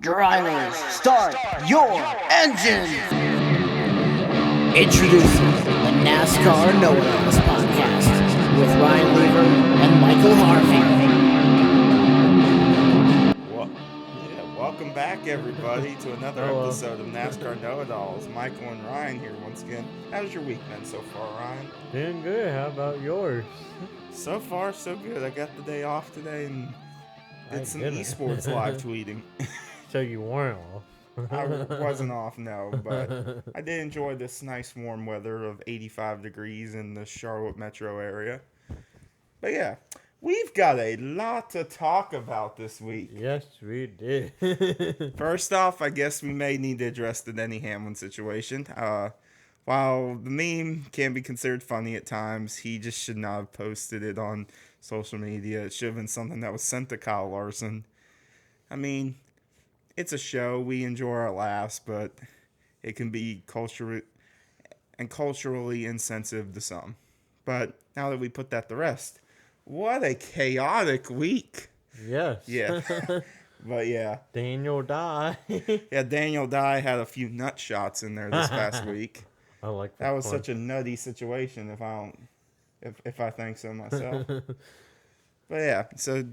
Drivers, start your engine! Introducing the NASCAR Know-It-Alls podcast with Ryan Lever and Michael Harvey. Welcome back, everybody, to another episode of NASCAR Know-It-Alls. Michael and Ryan here once again. How's your week been so far, Ryan? Doing good. How about yours? So far, so good. I got the day off today and did some esports live tweeting. So you weren't off? I wasn't off, no, but I did enjoy this nice warm weather of 85 degrees in the Charlotte metro area. But yeah, we've got a lot to talk about this week. Yes, we did. First off, I guess we may need to address the Denny Hamlin situation. While the meme can be considered funny at times, he just should not have posted it on social media. It should have been something that was sent to Kyle Larson. I mean, it's a show. We enjoy our laughs, but it can be culturally insensitive to some. But now that we put that to rest, what a chaotic week. Yes. Yeah. But yeah. Daniel Dye. Yeah, Daniel Dye had a few nut shots in there this past week. I like that. That was such a nutty situation if I think so myself. But yeah, so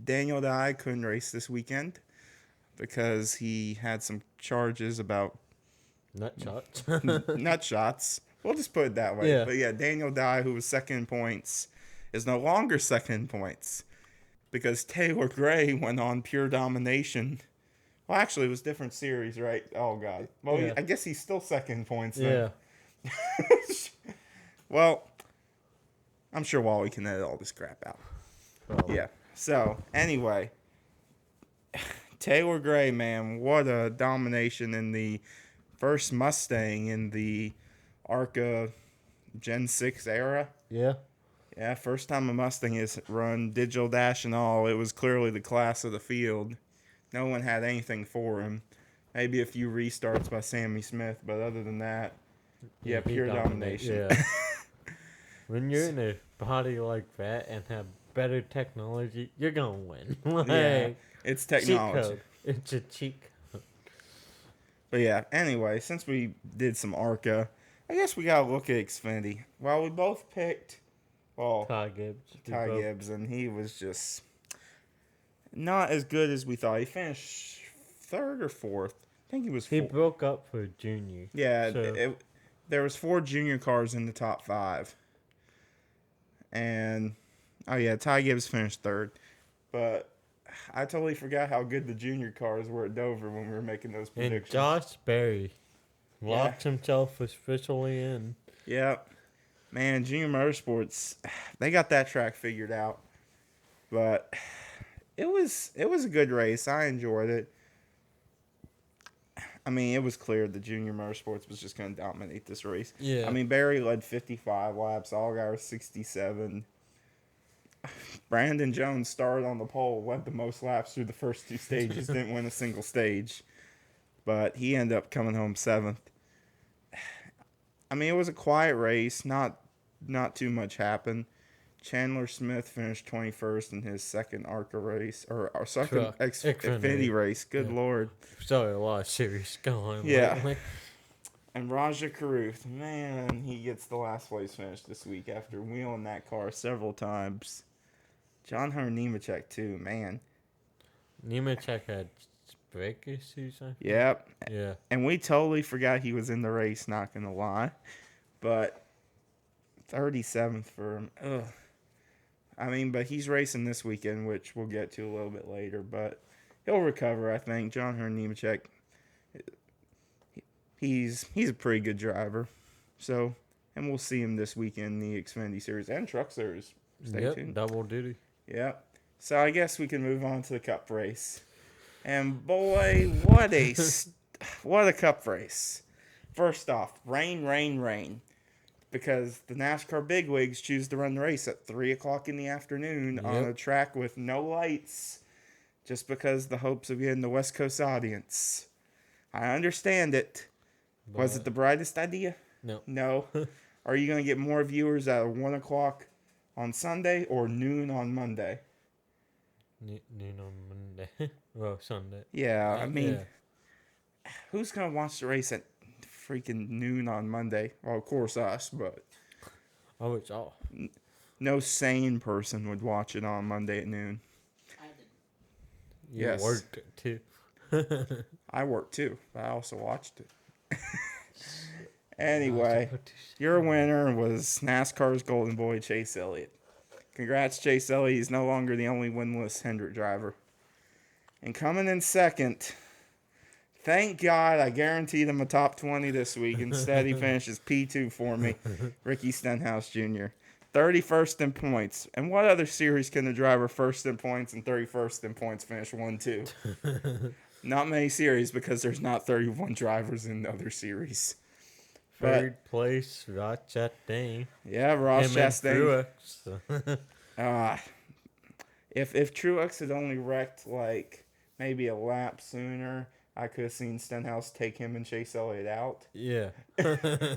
Daniel Dye couldn't race this weekend because he had some charges about nut shots. Nut shots. We'll just put it that way. Yeah. But yeah, Daniel Dye, who was second in points, is no longer second in points because Taylor Gray went on pure domination. Well, actually, it was different series, right? Oh, God. Well, yeah. I guess he's still second in points then. Yeah. Well, I'm sure Wally can edit all this crap out. Probably. Yeah. So, anyway, Taylor Gray, man, what a domination in the first Mustang in the ARCA Gen 6 era. Yeah. Yeah, first time a Mustang has run digital dash and all. It was clearly the class of the field. No one had anything for him. Maybe a few restarts by Sammy Smith, but other than that, yeah, pure domination. Yeah. When you're in a body like that and have better technology, you're gonna win. Yeah, it's technology. Cheat code. It's a cheat code. But yeah, anyway, since we did some ARCA, I guess we gotta look at Xfinity. Well, we both picked, Ty Gibbs, and he was just not as good as we thought. He finished third or fourth. I think he was fourth. He broke up for junior. Yeah, so. There was 4 junior cars in the top 5. And, Ty Gibbs finished third. But I totally forgot how good the junior cars were at Dover when we were making those predictions. And Josh Berry locked himself officially in. Yep. Man, Junior Motorsports, they got that track figured out. But it was a good race. I enjoyed it. I mean, it was clear that Junior Motorsports was just going to dominate this race. Yeah. I mean, Barry led 55 laps. Allgaier 67. Brandon Jones started on the pole, led the most laps through the first 2 stages, didn't win a single stage. But he ended up coming home 7th. I mean, it was a quiet race. Not too much happened. Chandler Smith finished 21st in his second ARCA race, or second Xfinity race. Good Lord. So a lot of series going. Yeah. Lately. And Raja Caruth, man, he gets the last place finish this week after wheeling that car several times. John Hunter Nemechek, too, man. Nemechek had brake issues, I think. Yep. Yeah. And we totally forgot he was in the race, not going to lie. But 37th for him. Ugh. I mean, but he's racing this weekend, which we'll get to a little bit later. But he'll recover, I think. John Hunter Nemechek, he's a pretty good driver. So, and we'll see him this weekend in the Xfinity Series and Truck Series. Stay tuned. Double duty. Yep. So I guess we can move on to the Cup race. And boy, what a Cup race. First off, rain. Because the NASCAR bigwigs choose to run the race at 3 o'clock in the afternoon on a track with no lights just because the hopes of getting the West Coast audience. I understand it. But was it the brightest idea? No. Are you going to get more viewers at 1 o'clock on Sunday or noon on Monday? Noon on Monday. Well, Sunday. Yeah, I mean, Yeah. who's gonna watch the race at freaking noon on Monday? Well, of course us, but Oh, it's off. no sane person would watch it on Monday at noon. I didn't. You Yes. worked it too. I worked too, but I also watched it. Not Anyway, supposed to say. your winner was NASCAR's golden boy, Chase Elliott. Congrats, Chase Elliott. He's no longer the only winless Hendrick driver. And coming in second, thank God I guaranteed him a top 20 this week. Instead, he finishes P2 for me, Ricky Stenhouse Jr. 31st in points. And what other series can the driver first in points and 31st in points finish 1-2? Not many series because there's not 31 drivers in the other series. Third place, Ross Chastain. Yeah, Ross Him and Chastain. Truex. If Truex had only wrecked like maybe a lap sooner, I could have seen Stenhouse take him and Chase Elliott out Yeah.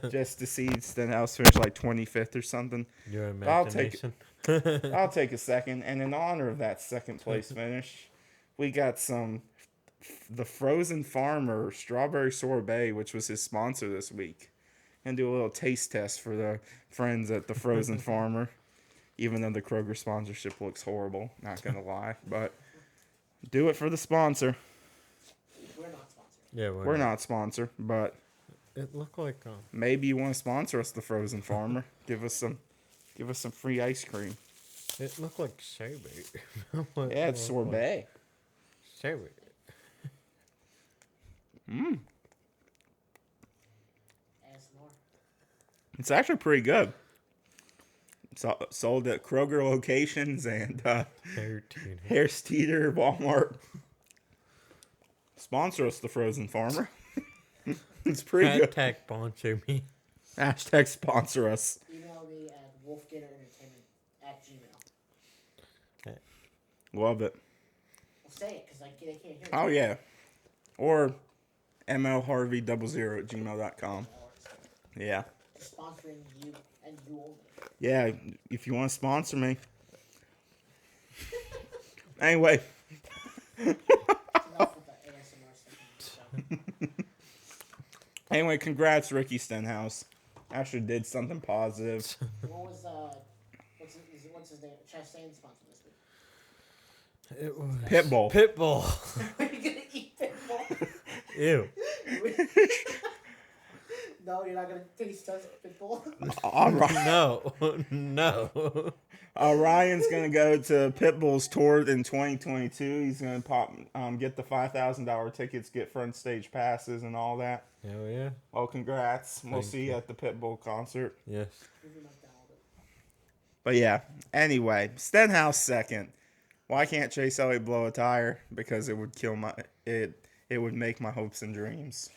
just to see Stenhouse finish like 25th or something. Your I'll take imagination. I'll take a second, and in honor of that second place finish, we got the Frozen Farmer strawberry sorbet, which was his sponsor this week, and do a little taste test for the friends at the Frozen Farmer. Even though the Kroger sponsorship looks horrible, not gonna lie, but do it for the sponsor. We're not sponsored. Yeah, We're not sponsor, but It looked like maybe you want to sponsor us, the Frozen Farmer. Give us some free ice cream. it looked like sherbet. Yeah, it's sorbet. Sherbet. ASMR. It's actually pretty good. Sold at Kroger locations and Harris Teeter, Walmart. Sponsor us, the Frozen Farmer. It's pretty good. Hashtag sponsor me. Hashtag sponsor us. Email me at wolfgatoroentertainment@gmail. Love it. Well, say it, because they can't hear it. Oh, yeah. Or mlharvey00@gmail.com. Yeah. Just sponsoring you and you only. Yeah, if you want to sponsor me. Anyway. Enough with the ASMR stuff. Anyway, congrats, Ricky Stenhouse. Actually did something positive. What was, what's his name? Chastain's sponsor this week. It was Pitbull. Pitbull. Are you going to eat Pitbull? Ew. No, you're not going to taste us Pitbull? All right. No. No. Ryan's gonna go to Pitbull's tour in 2022. He's gonna get the $5,000 tickets, get front stage passes, and all that. Hell yeah. Well, congrats. We'll Thank see you at the Pitbull concert. Yes. But yeah. Anyway, Stenhouse second. Why can't Chase Elliott blow a tire? Because it would kill it would make my hopes and dreams.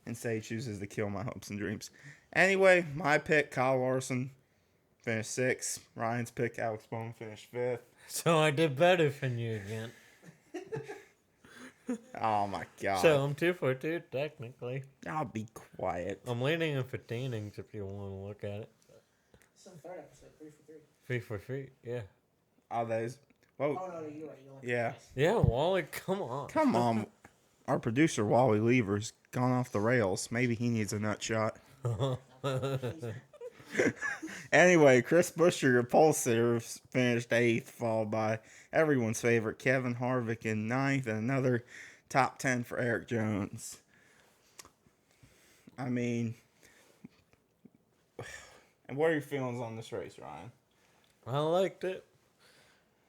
Instead, he chooses to kill my hopes and dreams. Anyway, my pick, Kyle Larson, finished 6th. Ryan's pick, Alex Bowman, finished 5th. So I did better than you again. Oh my god. So I'm 2 for 2 technically. I'll be quiet. I'm leading in for standings if you want to look at it. This is the third episode, 3 for 3. 3 for 3. Yeah. Oh, those. Well, Oh, no, you're right. You only Yeah. Yeah, Wally, come on. come on. Our producer, Wally Lever's gone off the rails. Maybe he needs a nut shot. Anyway, Chris Buescher, your pole sitter, finished 8th, followed by everyone's favorite Kevin Harvick in 9th, and another top 10 for Eric Jones. I mean, and what are your feelings on this race, Ryan? I liked it.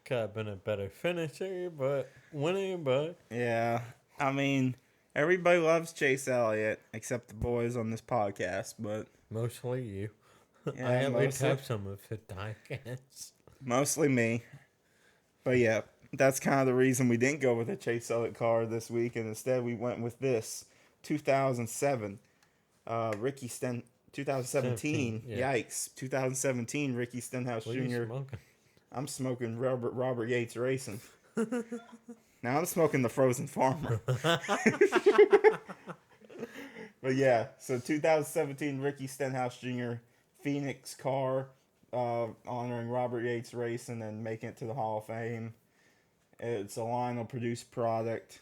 Could have been a better finisher, but winning, but Yeah, I mean, everybody loves Chase Elliott, except the boys on this podcast, but mostly you. yeah, I at least mostly- have some of it, I guess. Mostly me. But yeah, that's kind of the reason we didn't go with a Chase Elliott car this week, and instead we went with this 2007 2017. 17, yeah. Yikes. 2017 Ricky Stenhouse What are you Jr. smoking? I'm smoking Robert Yates Racing. Now I'm smoking the Frozen Farmer. But yeah, so 2017 Ricky Stenhouse Jr. Phoenix car, honoring Robert Yates Racing and making it to the Hall of Fame. It's a Lionel produced product.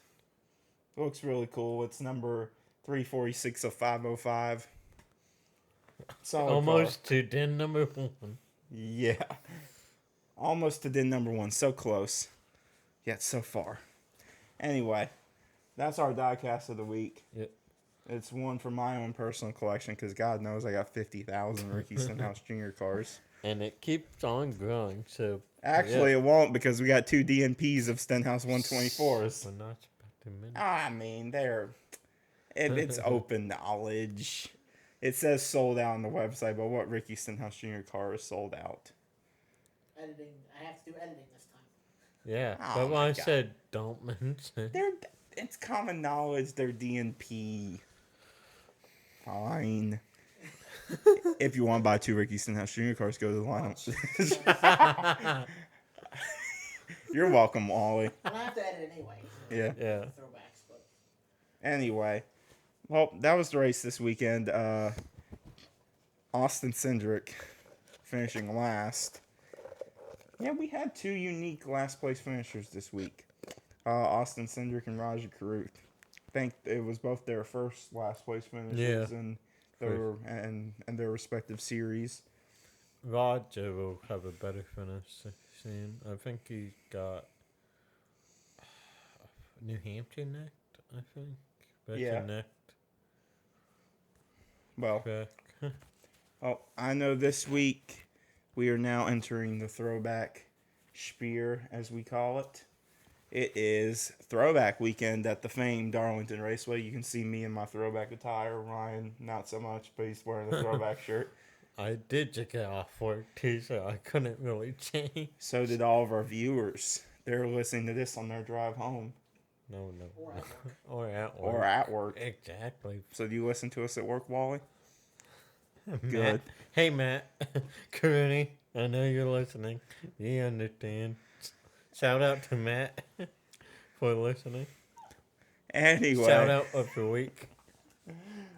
Looks really cool. It's number 346 of 505. Solid Almost car. to den number 1. Yeah. Almost to den number 1. So close. Yet so far. Anyway, that's our diecast of the week. Yep. It's one for my own personal collection because God knows I got 50,000 Ricky Stenhouse Jr. cars. And it keeps on growing, so... Actually, it won't because we got 2 DNPs of Stenhouse 124s. We're not expecting many. I mean, it's open knowledge. It says sold out on the website, but what Ricky Stenhouse Jr. car is sold out? Editing. I have to do editing this time. Yeah, Oh but when my I God. said don't mention... It's common knowledge they're DNP. Fine. If you want to buy 2 Ricky Stenhouse Jr. cars, go to the lineup. You're welcome, Wally. And I have to edit it anyway. So Yeah. Yeah. Throwbacks, but Anyway, well, that was the race this weekend. Austin Cindric finishing last. Yeah, we had 2 unique last place finishers this week. Austin Cindric and Raja Karut. I think it was both their first last place finishes in their respective series. Roger will have a better finish soon. I think he got New Hampshire necked, I think. Yeah. Necked. Well, Back. I know this week we are now entering the throwback spear, as we call it. It is throwback weekend at the famed Darlington Raceway. You can see me in my throwback attire. Ryan, not so much, but he's wearing a throwback shirt. I did just get off work too, so I couldn't really change. So did all of our viewers. They're listening to this on their drive home. No. or at work. Or at work. Or at work. Exactly. So do you listen to us at work, Wally? Matt. Good. Hey, Matt. Cooney, I know you're listening. You understand. Shout out to Matt for listening. Anyway. Shout out of the week.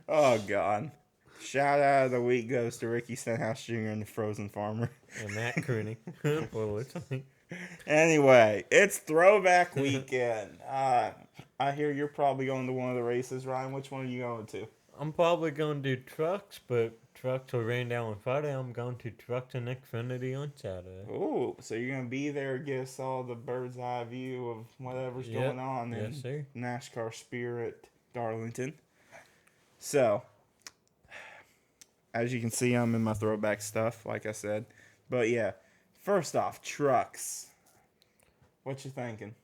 Oh, God. Shout out of the week goes to Ricky Stenhouse Jr. and the Frozen Farmer. And Matt Cooney for listening. Anyway, it's throwback weekend. I hear you're probably going to one of the races, Ryan. Which one are you going to? I'm probably going to do trucks, but trucks will rain down on Friday. I'm going to trucks and Xfinity on Saturday. Ooh, so you're going to be there, get us all the bird's eye view of whatever's going on in Yes, sir. NASCAR Spirit Darlington. So, as you can see, I'm in my throwback stuff, like I said. But yeah, first off, trucks. What you thinking?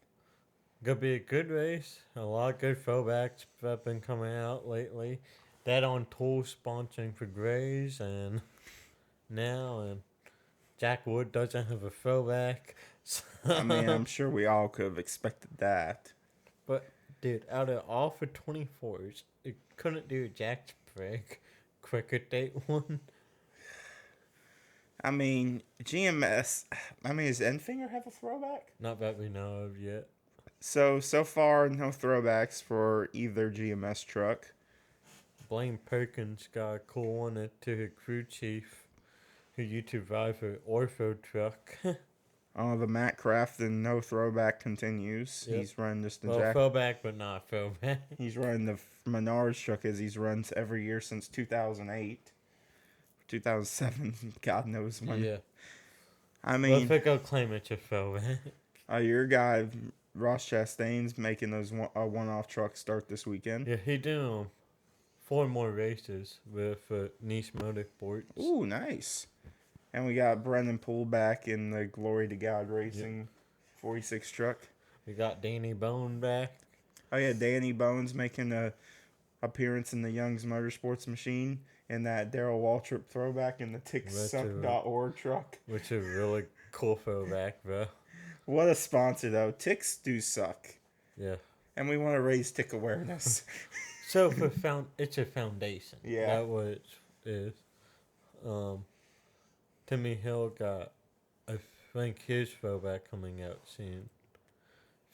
Gonna be a good race. A lot of good throwbacks have been coming out lately. That on tour sponsoring for Grays and Jack Wood doesn't have a throwback. So I mean, I'm sure we all could have expected that. But dude, out of all for 24s, it couldn't do a Jack Sprague quicker date one. I mean, GMS. I mean, does Enfinger have a throwback? Not that we know of yet. So far, no throwbacks for either GMS truck. Blaine Perkins got a cool one to her crew chief, who used to drive her Ortho truck. The Matt Crafton no throwback continues. Yep. He's running just the Well, Jack. throwback, but not throwback. He's running the Menards truck as he's runs every year since 2008. 2007, God knows when. Yeah. I Well, mean, if I go claim it's a throwback. your guy, Ross Chastain's making those one-off trucks start this weekend. Yeah, he doing 4 more races with Nice Motorsports. Ooh, nice. And we got Brendan Poole back in the Glory to God Racing 46 truck. We got Danny Bone back. Oh, yeah, Danny Bones making a appearance in the Young's Motorsports machine and that Darrell Waltrip throwback in the TickSuck.org truck. Which is a really cool throwback, bro. What a sponsor, though. Ticks do suck. Yeah. And we want to raise tick awareness. So it's a foundation. Yeah. That's what it is. Timmy Hill got, I think, his throwback coming out soon.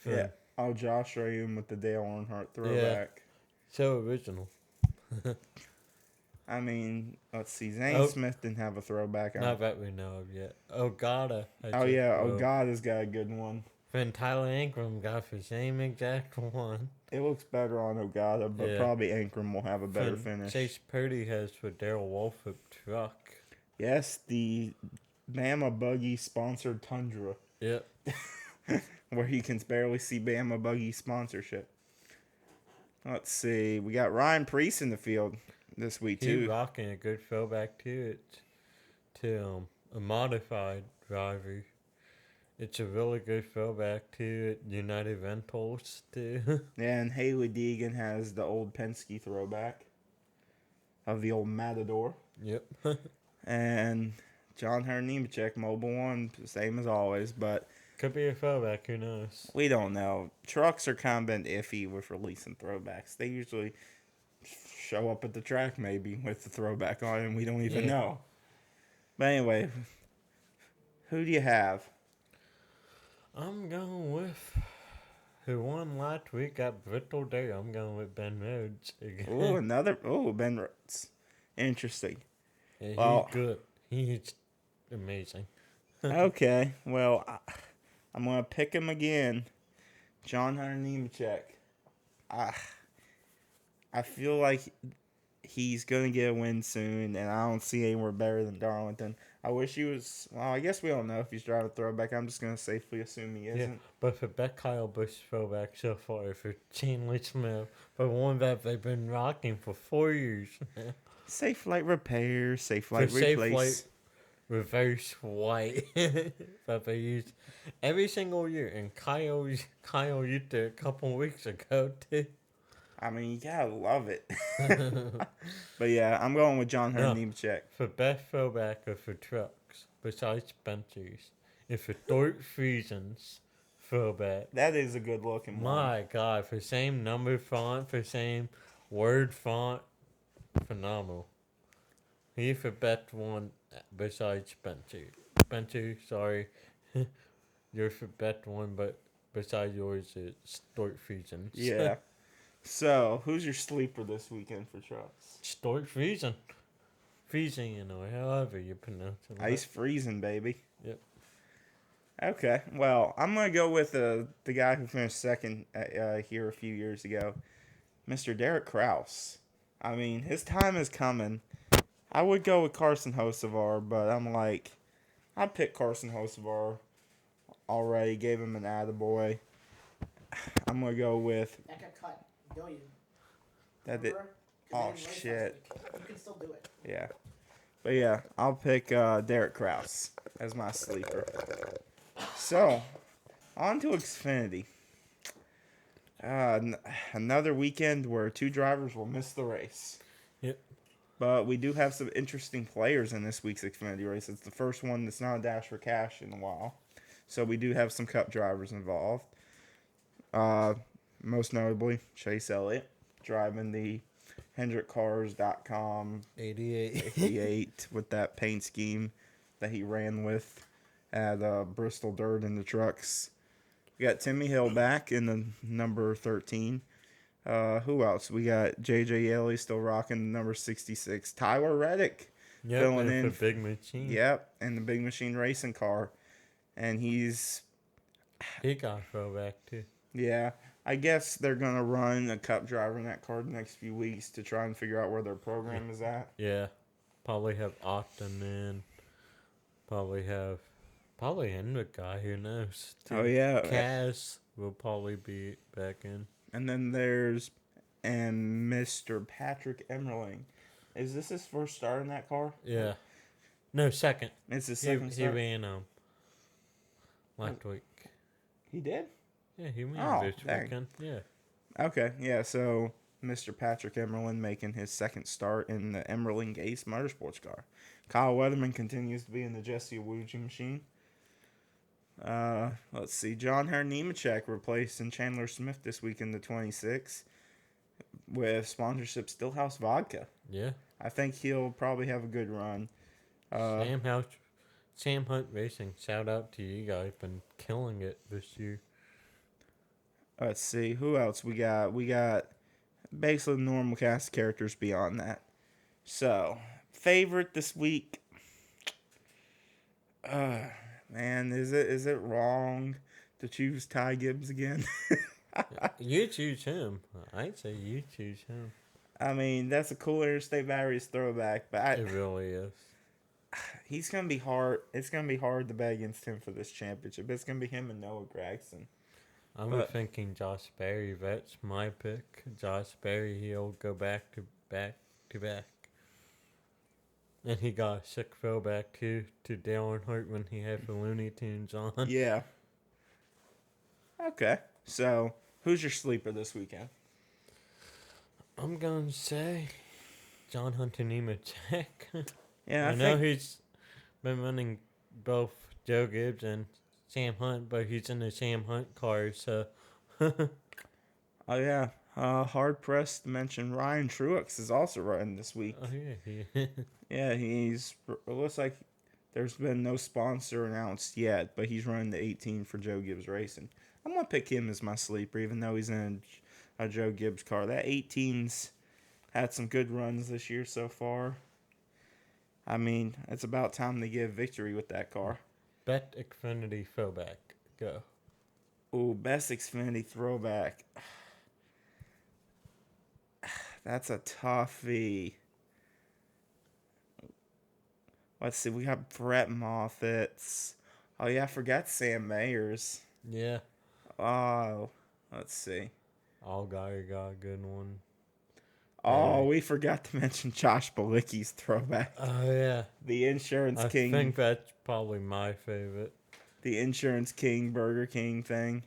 Yeah. Oh, Josh Rayum with the Dale Earnhardt throwback. So original. I mean, let's see. Zane Smith didn't have a throwback. Not that we know of yet. Ogata. Ogada's got a good one. Then Tyler Ankrum got the same exact one. It looks better on Ogata, but Yeah. probably Ankrum will have a better Then finish. Chase Purdy has the Darrell Wolford truck. Yes, the Bama Buggy sponsored Tundra, Yep. where you can barely see Bama Buggy sponsorship. Let's see. We got Ryan Preece in the field this week, He too. rocking a good throwback to it. To a modified driver. It's a really good throwback to it. United Rentals too. And Haley Deegan has the old Penske throwback of the old Matador. Yep. And John Nemechek, Mobile One, same as always, but Could be a throwback, who knows? we don't know. Trucks are kind of been iffy with releasing throwbacks. They usually show up at the track maybe with the throwback on, and we don't even Yeah. know. But anyway, who do you have? I'm going with who won last week got Brittle Day. I'm going with Ben Rhodes again. Ben Rhodes. Interesting. Yeah, Well- he's good. He's amazing. Okay, well, I'm going to pick him again. John Nemechek. I feel like he's going to get a win soon, and I don't see anywhere better than Darlington. I wish he was. Well, I guess we don't know if he's driving throwback. I'm just going to safely assume he isn't. Yeah, but for Beck Kyle Busch throwback so far, for Chandler Smith, for one that they've been rocking for 4 years. Safe light repair, safe light For Safe replace. Light reverse white that they use every single year. And Kyle used it a couple weeks ago too. I mean, you gotta love it. But yeah, I'm going with John Yeah. Nemechek. For best throwback of for trucks, besides Spencer's, is for Dort Friesen's throwback. That is a good looking one. My God, for same number font, for same word font, phenomenal. He's the best one besides Spencer. Spencer, sorry, you're the best one, but besides yours, it's Dort Friesen's. Yeah. So, who's your sleeper this weekend for trucks? Dort Friesen. Friesen, however you pronounce it. Ice freezing, baby. Yep. Okay. Well, I'm going to go with the guy who finished second here a few years ago, Mr. Derek Kraus. I mean, his time is coming. I would go with Carson Hocevar, but I'm like, I picked Carson Hocevar already, gave him an attaboy. I'm going to go with That got cut. No, you. that. Did, Remember? 'Cause oh, they didn't race last shit. week. You can still do it. Yeah. But yeah, I'll pick Derek Kraus as my sleeper. So, on to Xfinity. Another weekend where two drivers will miss the race. Yep. But we do have some interesting players in this week's Xfinity race. It's the first one that's not a Dash for Cash in a while. So we do have some Cup drivers involved. Most notably, Chase Elliott driving the HendrickCars.com 88. 88 with that paint scheme that he ran with at Bristol Dirt in the trucks. We got Timmy Hill back in the number 13. Who else? We got J.J. Yeley still rocking the number 66. Tyler Reddick Yep, filling and in. the big machine. Yep, and the Big Machine Racing car. And He got throwback too. yeah, I guess they're going to run a Cup driver in that car the next few weeks to try and figure out where their program is at. Yeah. Probably have Octon in. Probably Hendrick guy, who knows. Oh, yeah. Cass will probably be back in. And then there's Mr. Patrick Emmerling. Is this his first start in that car? Yeah. No, second. It's his He second start? ran last week. He did? Yeah, he ran Oh, this dang. weekend. Yeah. Okay, yeah, so Mr. Patrick Emmerling making his second start in the Emmerling Ace Motorsports car. Kyle Weatherman continues to be in the Jesse Awuji machine. Let's see. John Nemechek replacing Chandler Smith this week in the 26 with sponsorship Stillhouse Vodka. Yeah. I think he'll probably have a good run. Sam Hunt Racing, shout out to you guys. Been killing it this year. Let's see. Who else we got? We got basically the normal cast of characters beyond that. So, favorite this week. Man, is it wrong to choose Ty Gibbs again. You choose him. I'd say you choose him. I mean, that's a cool Interstate Batteries throwback, but It really is. he's gonna be hard. It's gonna be hard to bet against him for this championship. It's gonna be him and Noah Gragson. I'm thinking Josh Berry. That's my pick. Josh Berry, he'll go back to back to back. And he got a sick throwback too to Dale Earnhardt when he had the Looney Tunes on. Yeah. Okay. So, who's your sleeper this weekend? I'm going to say John Hunter Nemechek. Yeah, I know he's been running both Joe Gibbs and Sam Hunt, but he's in the Sam Hunt car, so. Oh yeah. Hard pressed to mention Ryan Truex is also running this week. Oh yeah, Yeah, it looks like there's been no sponsor announced yet, but he's running the 18 for Joe Gibbs Racing. I'm gonna pick him as my sleeper, even though he's in a Joe Gibbs car. That 18's had some good runs this year so far. I mean, it's about time to give victory with that car. Bet Xfinity throwback. Go. Ooh, best Xfinity throwback. That's a toughie. Let's see, we got Brett Moffitt's. Oh yeah, I forgot Sam Mayers. Yeah. Oh, let's see. Allgaier got a good one. Oh, we forgot to mention Josh Bilicki's throwback. Oh yeah. The Insurance King. I think that's probably my favorite. The Insurance King Burger King thing.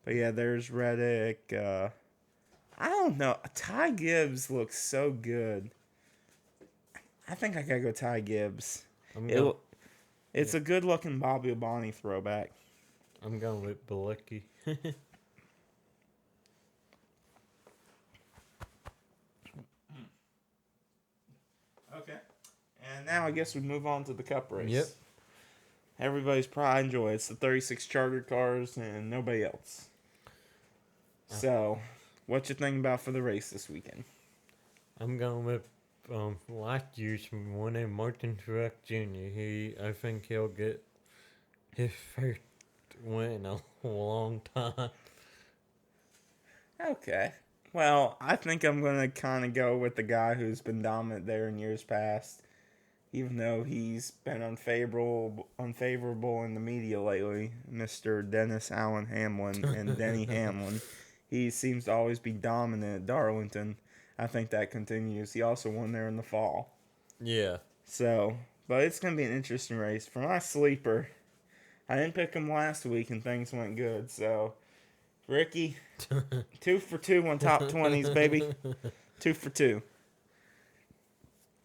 But yeah, there's Reddick. I don't know. Ty Gibbs looks so good. I think I gotta go Ty Gibbs. It's a good looking Bobby Abani throwback. I'm going with Bilicki. Okay. And now I guess we move on to the Cup race. Yep. Everybody's pride and joy. It's the 36 charter cars and nobody else. So, what you think about for the race this weekend? I'm going with last year's winner, Martin Truex Jr. I think he'll get his first win in a long time. Okay. Well, I think I'm going to kind of go with the guy who's been dominant there in years past, even though he's been unfavorable in the media lately, Mr. Dennis Allen Hamlin and Denny Hamlin. He seems to always be dominant at Darlington. I think that continues. He also won there in the fall. Yeah. So, but it's going to be an interesting race. For my sleeper, I didn't pick him last week and things went good. So, Ricky, 2 for 2 on top 20s, baby. 2 for 2.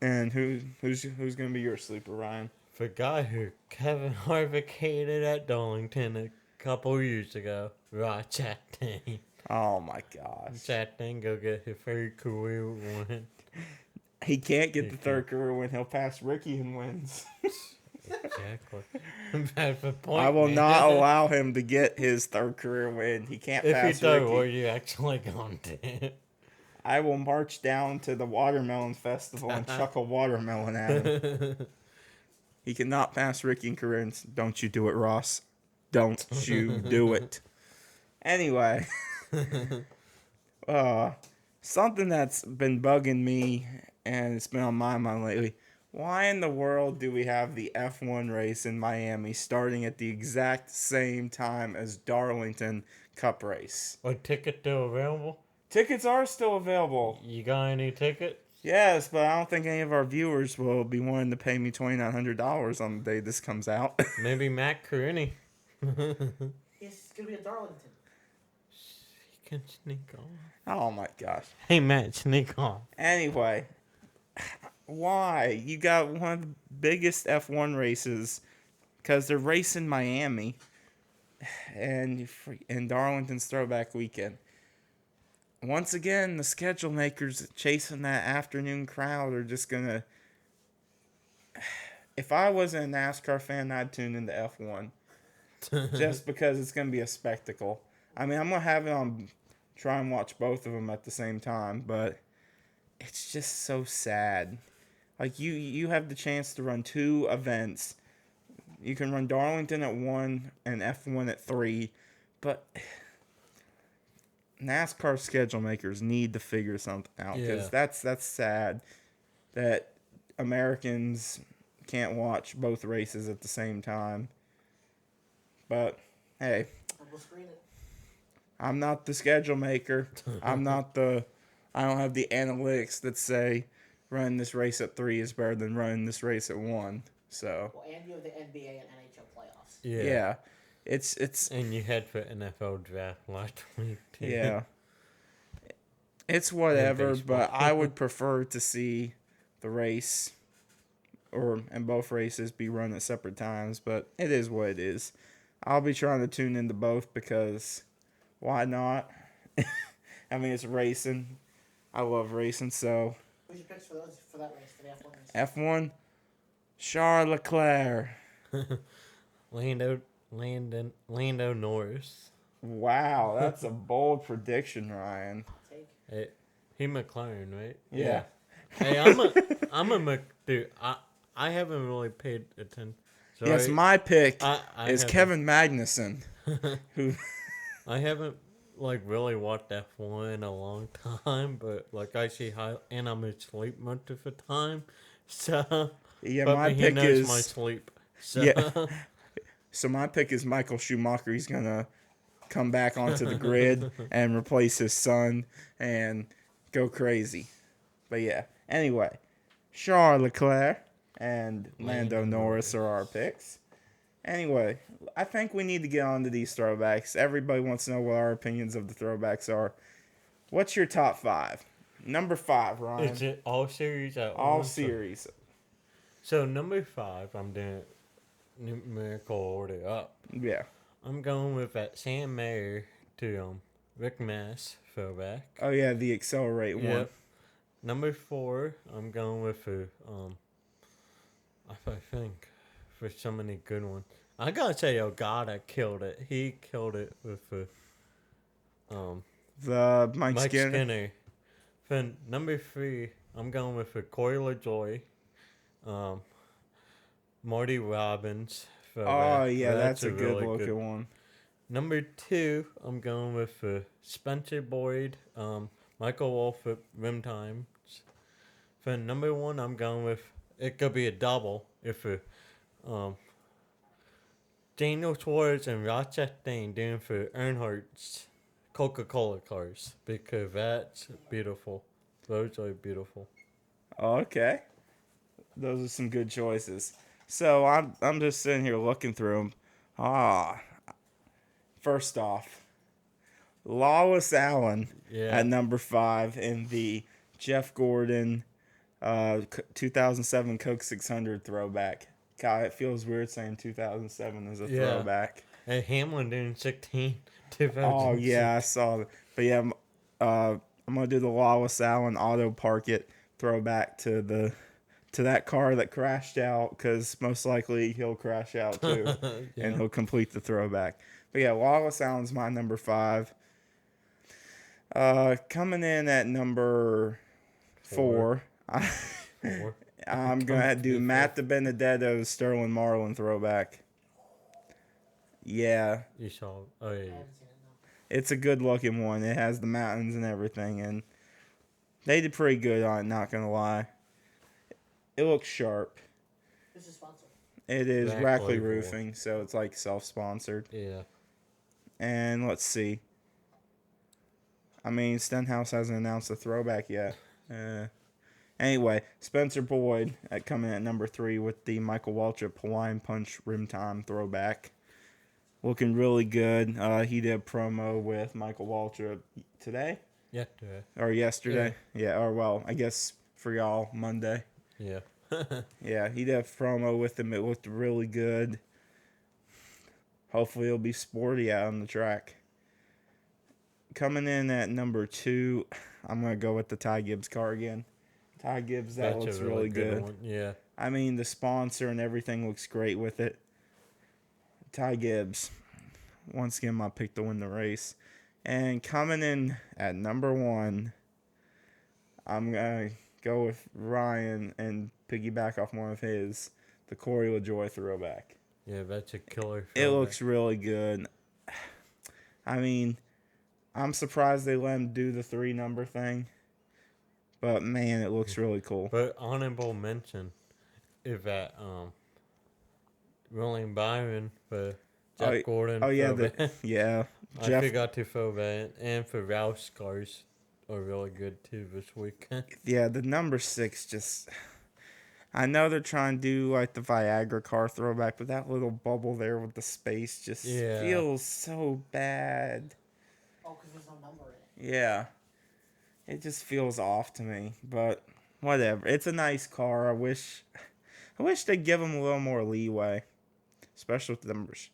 And who's going to be your sleeper, Ryan? The guy who Kevin Harvick hated at Darlington a couple years ago, Rod Chastain. Oh my gosh. Chastain go get his third career win. He can't get the third career win. He'll pass Ricky in wins. Exactly. That's the point, I will man. not allow him to get his third career win. He can't If pass you do, Ricky. what are you actually going to? I will march down to the Watermelon Festival and chuck a watermelon at him. He cannot pass Ricky in careers. Don't you do it, Ross. Don't you do it. Anyway. Something that's been bugging me and it's been on my mind lately. Why in the world do we have the F1 race in Miami starting at the exact same time as Darlington Cup race? Are tickets still available? Tickets are still available. You got any tickets? Yes, but I don't think any of our viewers will be wanting to pay me $2,900 on the day this comes out. Maybe Matt Carini. It's going to be at Darlington. He can sneak off. Oh my gosh. Hey, Matt, sneak off. Anyway, why? You got one of the biggest F1 races because they're racing Miami and Darlington's throwback weekend. Once again, the schedule makers chasing that afternoon crowd are just going to... If I wasn't a NASCAR fan, I'd tune into F1 just because it's going to be a spectacle. I mean, I'm going to have it on, try and watch both of them at the same time, but it's just so sad. Like, you have the chance to run 2 events You can run Darlington at 1 and F1 at 3, but NASCAR schedule makers need to figure something out because Yeah. that's sad that Americans can't watch both races at the same time. But hey, We'll screen it. I'm not the schedule maker. I'm not the. I don't have the analytics that say running this race at 3 is better than running this race at 1. So Well, and you have the NBA and NHL playoffs. yeah, it's And you head for NFL draft last week too. yeah, it's whatever. baseball. But I would prefer to see the race, and both races be run at separate times. But it is what it is. I'll be trying to tune into both because why not? I mean, it's racing. I love racing, so Who's your picks for that race, for the F1 race? F1, Charles Leclerc. Lando Norris. Wow, that's a bold prediction, Ryan. Hey, he McLaren, right? Yeah. Hey, I'm a dude. I haven't really paid attention. Sorry. Yes, my pick I is haven't- Kevin Magnussen, who I haven't like really watched F1 in a long time, but like I see how, and I'm asleep most of the time, so yeah, but my he pick knows is my sleep. So yeah. So my pick is Michael Schumacher. He's gonna come back onto the grid and replace his son and go crazy. But yeah, anyway, Charles Leclerc and Lando Norris are our picks. Anyway, I think we need to get on to these throwbacks. Everybody wants to know what our opinions of the throwbacks are. What's your top 5? Number 5, Ryan. is it all series at All once? series. So number 5, I'm doing numerical order up. Yeah. I'm going with that Sam Mayer to Rick Mass throwback. Oh yeah, the Accelerate one. Yep. Number 4, I'm going with I think for so many good ones. I gotta say, Ogata killed it. He killed it with The Mike Mike Skinner. Skinner. Then number 3, I'm going with Corey LaJoy, Marty Robbins. Oh yeah, that's a good really looking one. Number 2, I'm going with Spencer Boyd, Michael Wolf at Rim Times. For number 1, I'm going with, it could be a double if Daniel Suarez and Ross Chastain doing for Earnhardt's Coca-Cola cars because that's beautiful. Those are beautiful. Okay, those are some good choices. So I'm just sitting here looking through them. First off, Lawless Allen Yeah. at number 5 in the Jeff Gordon 2007 Coke 600 throwback. God, it feels weird saying 2007 is a Yeah. throwback. And Hamlin doing 16. 2006. Oh yeah, I saw that. But yeah, I'm gonna do the Lawless Allen auto park it throwback to that car that crashed out because most likely he'll crash out too, Yeah. and he'll complete the throwback. But yeah, Lawless Allen's my number 5. Coming in at number 4. 4. I'm gonna do Matt DiBenedetto's Sterling Marlin throwback. Yeah, You saw. Oh, yeah. I haven't seen it, no. it's a good looking one. It has the mountains and everything, and they did pretty good on it, not gonna lie. It looks sharp. Who's the sponsor? It is Rackley Rackley Roofing. Roofing, so it's like self-sponsored. Yeah. And let's see. I mean, Stenhouse hasn't announced a throwback yet. Anyway, Spencer Boyd coming in at number 3 with the Michael Waltrip Hawaiian Punch Rim Time throwback. Looking really good. He did a promo with Michael Waltrip today Yesterday. or yesterday. Yeah, or well, I guess for y'all, Monday. Yeah. Yeah, he did a promo with him. It looked really good. Hopefully, it'll be sporty out on the track. Coming in at number 2, I'm going to go with the Ty Gibbs car again. Ty Gibbs, that That's looks a really good. one. Yeah. I mean, the sponsor and everything looks great with it. Ty Gibbs, once again, my pick to win the race. And coming in at number 1, I'm going to go with Ryan and piggyback off one of his, the Corey LaJoy throwback. Yeah, that's a killer. It looks really good. I mean, I'm surprised they let him do the 3 number thing. But man, it looks really cool. But honorable mention is that William Byron for Jeff Gordon. Oh yeah, throwback. yeah. I forgot to throw that in. And for Roush cars are really good too this week. Yeah, the number 6 just. I know they're trying to do like the Viagra car throwback, but that little bubble there with the space just feels so bad. Oh, because there's no number in it. Yeah. It just feels off to me, but whatever. It's a nice car. I wish they'd give them a little more leeway, especially with the numbers.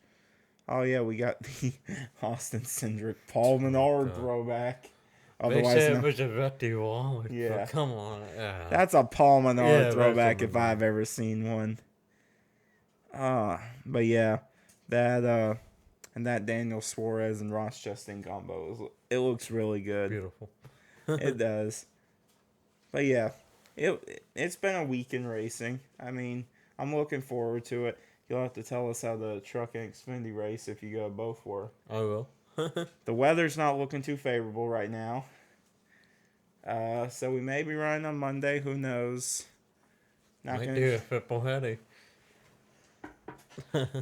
Oh yeah, we got the Austin Cindric Paul Menard throwback. They said it was a Rusty Wallace. Yeah, come on. That's a Paul Menard throwback if I've ever seen one. But yeah, that and that Daniel Suarez and Ross Chastain combo, it looks really good. Beautiful. It does. But yeah, it's been a week in racing. I mean, I'm looking forward to it. You'll have to tell us how the truck and Xfinity race, if you go both, were. I will. The weather's not looking too favorable right now. So we may be running on Monday. Who knows? Might do a triple heady.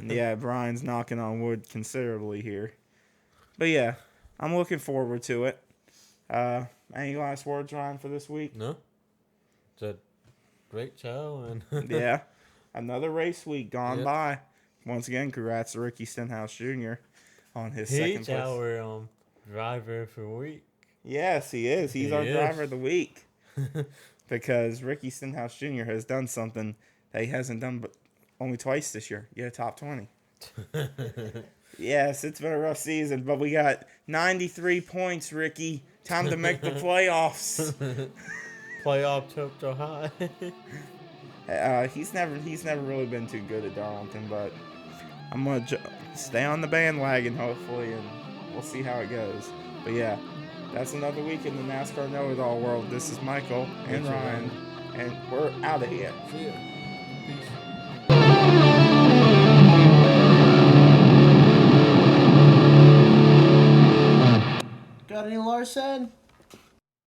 Yeah, Brian's knocking on wood considerably here. But yeah, I'm looking forward to it. Any last words, Ryan, for this week? No. It's a great show. And Yeah. Another race week gone by. Once again, congrats to Ricky Stenhouse Jr. on his second place. He's our driver for the week. Yes, he is. He's our driver of the week. Because Ricky Stenhouse Jr. has done something that he hasn't done but only twice this year. Yeah, top 20. Yes, it's been a rough season, but we got 93 points, Ricky. Time to make the playoffs. Playoff tips are high. He's never really been too good at Darlington, but I'm gonna stay on the bandwagon hopefully, and we'll see how it goes. But yeah, that's another week in the NASCAR Know-It-All world. This is Michael and Ryan, and we're out of here. See ya. Peace. Got any Larson?